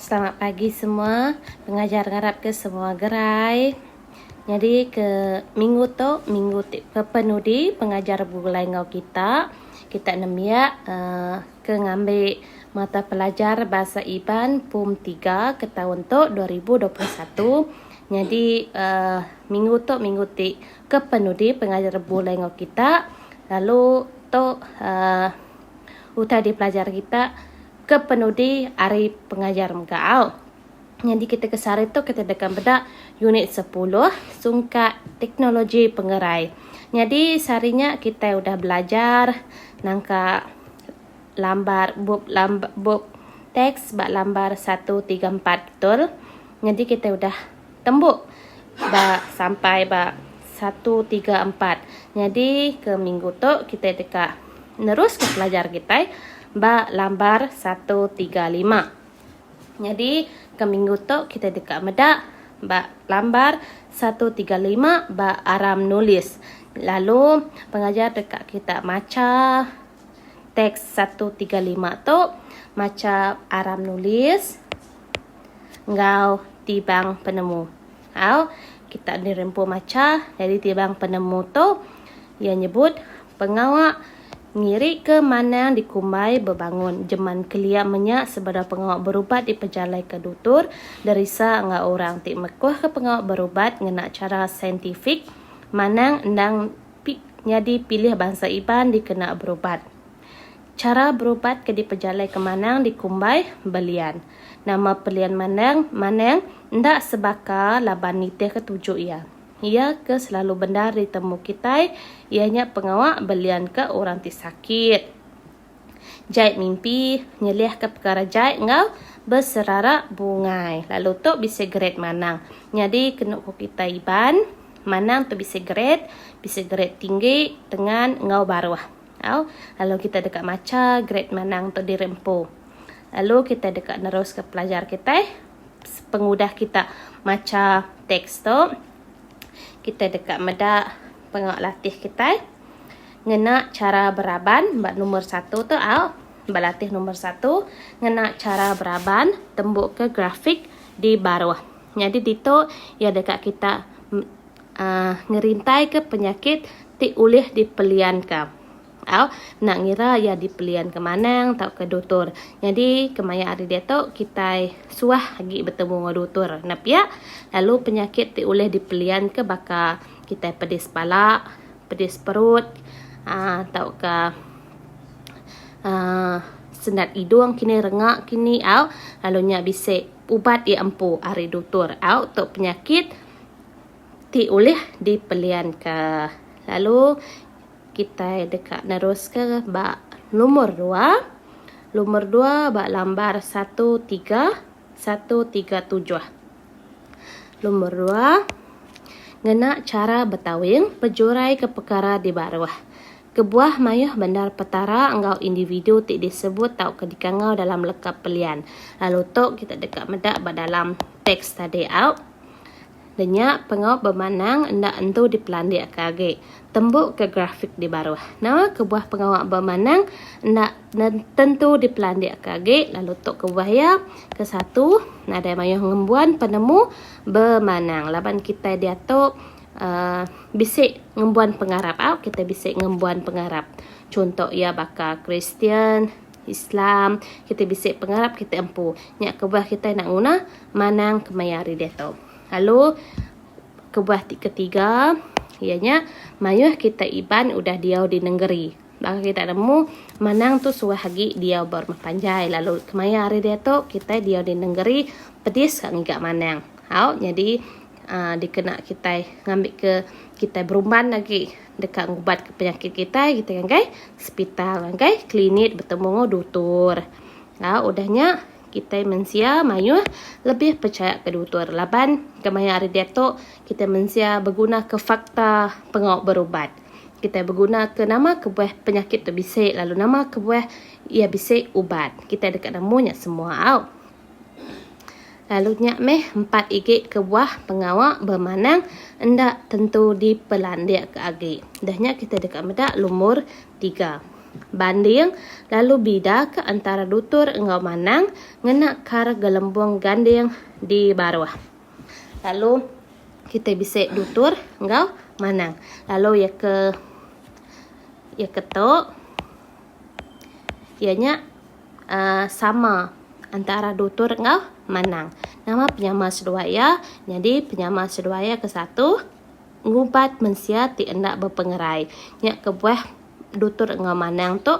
Selamat pagi semua, pengajar ngarap ke semua gerai. Jadi ke minggu ke penudi pengajar bulai ngau kita namia ke ngambil mata pelajar bahasa Iban PUM 3 ke tahun tu 2021. Jadi minggu ke penudi pengajar bulai ngau kita. Lalu utai pelajar kita ke penudi hari pengajar mengau. Jadi kita kesari tu kita dekat bedak unit 10 sungkat teknologi pengerai. Jadi seharinya kita udah belajar nangka lambar bub teks bak lambar 134 betul. Jadi kita udah tembuk sampai 134. Jadi ke minggu tu kita dekat terus ke pelajar kita bak lambar 135. Jadi ke minggu tu kita dekat medak bak lambar 135 bak aram nulis. Lalu pengajar dekat kita maca teks 135 tu maca aram nulis ngau tibang penemu. Kita dirempu maca, jadi tibang penemu tu ia nyebut pengawak ngiri ke mana dikumbai berbangun jeman kelia menyak sebada pengawak berubat di pejalai ke dutur derisa ngak orang tik mekuh ke pengawak berubat ngena cara saintifik manang endang nyadi pilih bangsa Iban dikena berubat. Cara berubat ke di pejalai ke manang dikumbai belian. Nama pelian manang ndak sebaka laban nitih ketujuh ia. Ia ke selalu benar ditemu kita, ianya pengawak belian ke orang ti sakit. Jait mimpi, nyeliah ke perkara jait ngau berserara bungai. Lalu tu bisa grade manang. Jadi kena kita Iban, manang tu bisa grade tinggi dengan ngau baruah. Lalu kita dekat maca grade manang tu dirempu. Lalu kita dekat nerus ke pelajar kita, pengudah kita maca teks tu. Kita dekat medak pengawak latih kita ngena cara beraban bak nombor 1 tu berlatih nombor 1 ngena cara beraban tembuk ke grafik di bawah. Jadi dito ya dekat kita ngerintai ke penyakit ti ulih dipelian ke. Nak ngira ya dipelian ke manang tau ke doktor. Jadi kemaya hari dia tu kita suah lagi bertemu dengan doktor. Napia lalu penyakit ti oleh dipelian ke baka kita pedis kepala, pedis perut, tau ke sendat hidung kini rengak kini lalu nya bisa ubat ia empu hari doktor untuk penyakit ti oleh dipelian ke. Lalu kita dekat nerus ke bak nomor 2 bak lambar 137. Nomor 2 ngena cara bertawing pejurai ke perkara di bawah. Kebuah mayuh bandar petara engkau individu tik disebut tau kedikangau dalam lekap pelian. Lalu tu kita dekat medak dalam teks tadi Denyak pengawak bermanang endak entu dipelandik kage. Tembuk ke grafik di bawah. Nama kebuah pengawak bermanang endak tentu dipelandik kage. Lalu tok kebuah ya ke 1 ada mayuh ngembuan penemu bermanang. Laban kita dia tok bisik ngembuan pengarap kita bisik ngembuan pengarap. Contoh ya baka Kristian, Islam, kita bisik pengarap kita empu. Nyak kebuah kita nak guna manang kemayari dia tok. Lalu kebuah ketiga ianya mayuh kita Iban udah diau di negeri. Baka kita nemu manang tu suah lagi diau bermapanjai. Lalu kemaya hari dia tu kita diau di negeri pedis kak ngigak manang. Jadi dikena kita ngambil ke kita berumban lagi dekat ngubat ke penyakit kita kan hospital kan klinik bertemu dengan doktor. Udahnya kita mensia mayuh lebih percaya ke doktor. Laban kemaya hari dia tu kita mensia berguna ke fakta pengawak berubat. Kita berguna ke nama kebuah penyakit tu bisik. Lalu nama kebuah ia bisik ubat. Kita dekat namanya semua Lalu nyak 4 igit kebuah pengawak bermanang endak tentu dipelandik ke agi. Dahnya kita dekat medak lumur 3. banding lalu bida ke antara dutur engau manang ngena kar gelembung ganding di bawah. Lalu kita bisa dutur engau manang. Lalu ya ketok ianya sama antara dutur engau manang. Nama penyama seduaya. Jadi penyama seduaya ke satu ngubat mensia ti endak berpengerai. Nyak kebuah dutur engau manang tu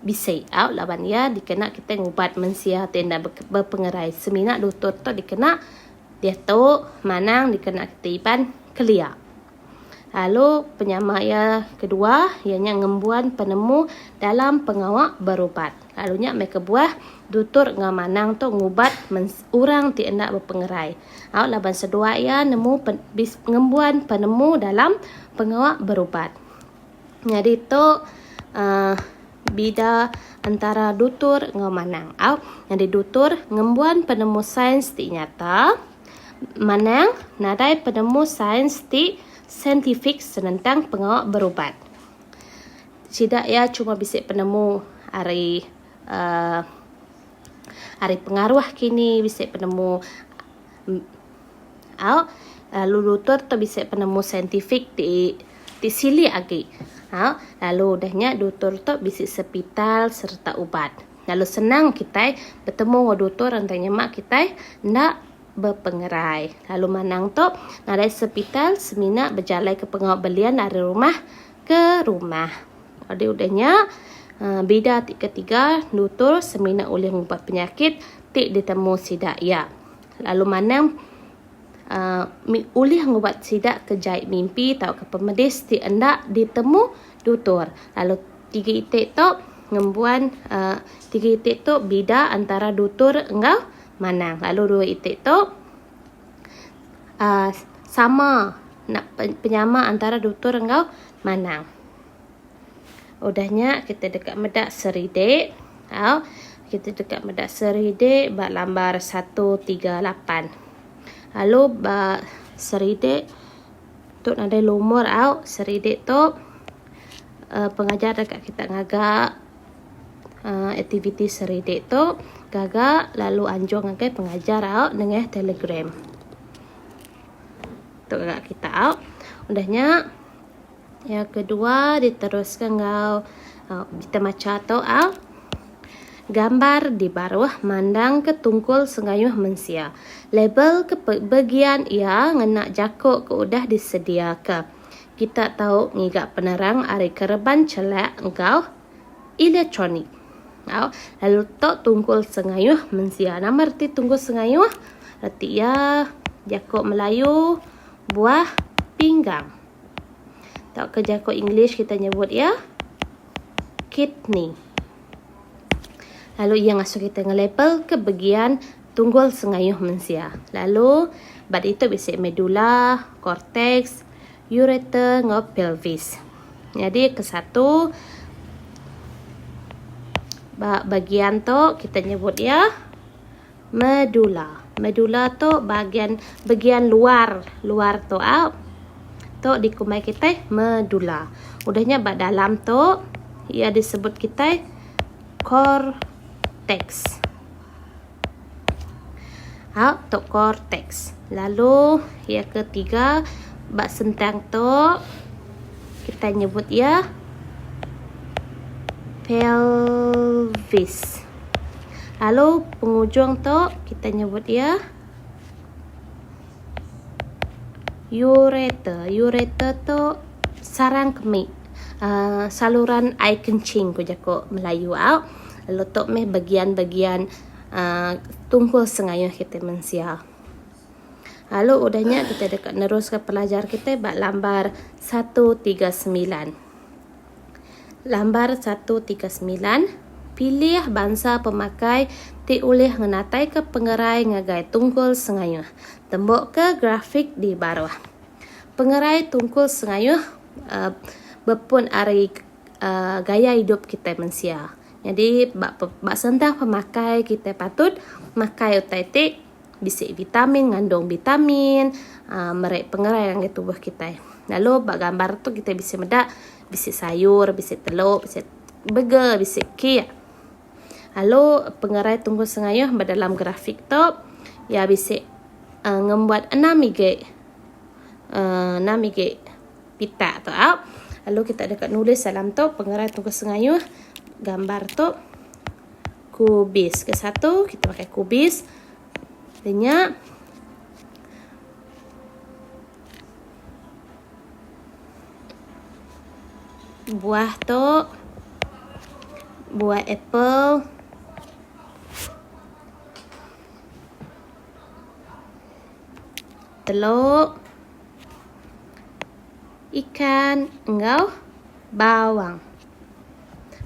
bisa out laban ya dikena kita ngubat mensia ti endak berpengerai. Semina dutur tu dikena dia tu manang dikena ketiban kelia. Lalu penyama ya kedua ianya ngembuan penemu dalam pengawak berubat. Lalunya mereka buah dutur engau manang tu ngubat urang ti endak berpengerai. Laban sedua ya nemu ngembuan penemu dalam pengawak berubat. Jadi tu bida antara dutur engau manang. Jadi dutur ngembuan penemu sains ti nyata, manang nadai penemu sains ti saintifik tentang pengawak berubat. Tidak ya cuma bisa penemu hari pengaruh kini bisa penemu lalu dutur tu bisa penemu saintifik di sili lagi. Lalu udahnya dutur tu bisa sepital serta ubat. Lalu senang kita bertemu dutur antanya mak kita ndak berpengerai. Lalu manang tu nadai sepital semina berjalan ke pengawak belian dari rumah ke rumah. Jadi udahnya beda ketiga dutur semina oleh ubat penyakit tik ditemu sidak ya. Lalu manang oleh ngubat sidak ke jahit mimpi atau ke pemedis ti endak ditemu dutur. Lalu tiga itik tu ngembuan tiga itik tu beda antara dutur engau manang. Lalu dua itik tu sama nak penyama antara dutur engau manang. Udahnya kita dekat medak seridik. Kita dekat medak seridik bak lambar 138. Lalu bak seridik tu ada lumur seridik tu pengajar dekat kita ngagak aktiviti seridik tu gagak lalu anjung ngagai pengajar dengan Telegram. Tu gagak kita udahnya yang kedua diteruskan kita macam tu gambar di bawah mandang ke tungkul sengayuh mensia. Label ke bagian ia ngena jakuk ke udah disediakan. Kita tahu ngigak penerang ari kereban celak engkau elektronik. Lalu tok tungkul sengayuh mensia. Nama arti tungkul sengayuh? Arti ya jakuk Melayu buah pinggang. Tak ke jakuk English kita nyebut ya kidney. Lalu ia ngasuh kita nge-label ke bagian tunggul sengayuh mensia. Lalu bad itu bisa medula, cortex, ureter, ngau pelvis. Jadi ke satu bagian tu kita nyebut ya medula. Medula tu bagian luar tu tu dikumai kita medula. Udahnya bad dalam tu ia disebut kita cortex. Tu cortex. Lalu yang ketiga bak sentang tu kita nyebut ya pelvis. Lalu penghujung tu kita nyebut ya ureter. Ureter tu sarang kemih, saluran air kencing ko jako Melayu Lalu tu meh bagian-bagian tungkul sengayuh kita mensia. Lalu udahnya kita dekat nerus ke pelajar kita bak lambar 139. Lambar 139 pilih bangsa pemakai ti oleh ngenatai ke pengerai ngagai tungkul sengayuh. Tembok ke grafik di bawah. Pengerai tungkul sengayuh berpun ari gaya hidup kita mensia. Jadi bak sentang pemakai kita patut makai otak bisa vitamin, ngandung vitamin, merek pengerai yang tubuh kita. Lalu bak gambar tu kita bisa medak bisa sayur, bisa telur, bisa burger bisik ki. Lalu pengerai tunggu sengayuh dalam grafik tu ya bisik ngembuat 6 ig pita tu. Lalu kita dekat nulis dalam tu pengerai tunggu sengayuh gambar tu kubis. Ke satu kita pakai kubis. Artinya buah tu buah apple, telur, ikan, engau, bawang.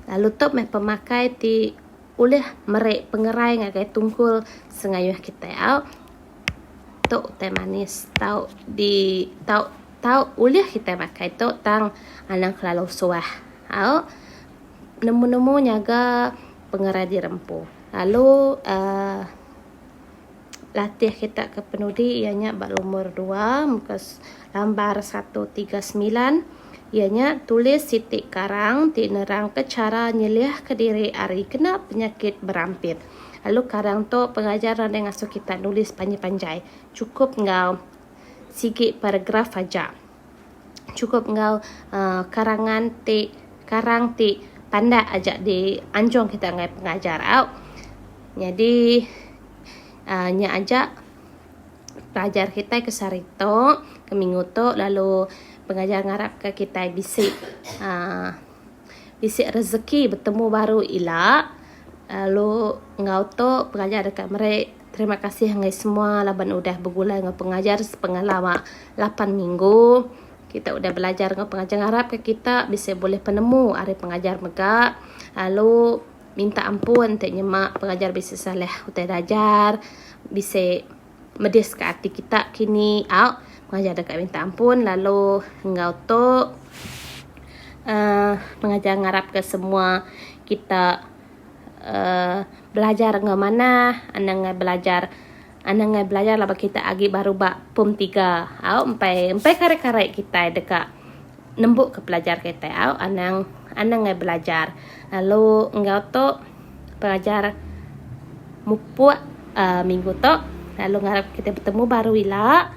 Lalu tu pemakai ti ulih merek pengerai ngagai tungkul sengayuh kita tu teh manis tau ulih kita pakai tu tang anang kelalu suah nemu nyaga pengerai dirempu. Lalu latih kita ke penudi ianya bak nomor 2 muka lambar 139 ianya tulis sitik karang ti nerang ke cara nyeliah ke diri ari kena penyakit berampit. Lalu karang tu pengajar yang asuh kita nulis panjai-panjai. Cukup ngau sikit paragraf aja. Cukup ngau karang ti pandai aja di anjong kita ngai pengajar Jadi nya aja pelajar kita ke sarito ke minggu tu lalu pengajar ngarap ke kita bisik rezeki bertemu baru ila. Lalu ngau tu pengajar dekat mereka terima kasih ngai semua laban udah bergulai dengan pengajar sepengalaman 8 minggu. Kita udah belajar dengan pengajar ngarap ke kita bisa boleh penemu hari pengajar megak. Lalu minta ampun tak nyemak pengajar bisa salah utai dajar bisa medis ke hati kita kini pengajar dekat minta ampun. Lalu engau tu pengajar ngarap ke semua kita belajar dengan mana anang belajar lah kita agi baru bak pom 3 empai karek-karek kita dekat nembuk ke pelajar kita anang belajar. Lalu engau tu pengajar mupuak minggu tu lalu ngarap kita bertemu baru ila.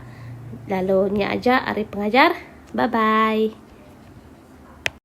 Lalu nya aja hari pengajar. Bye bye.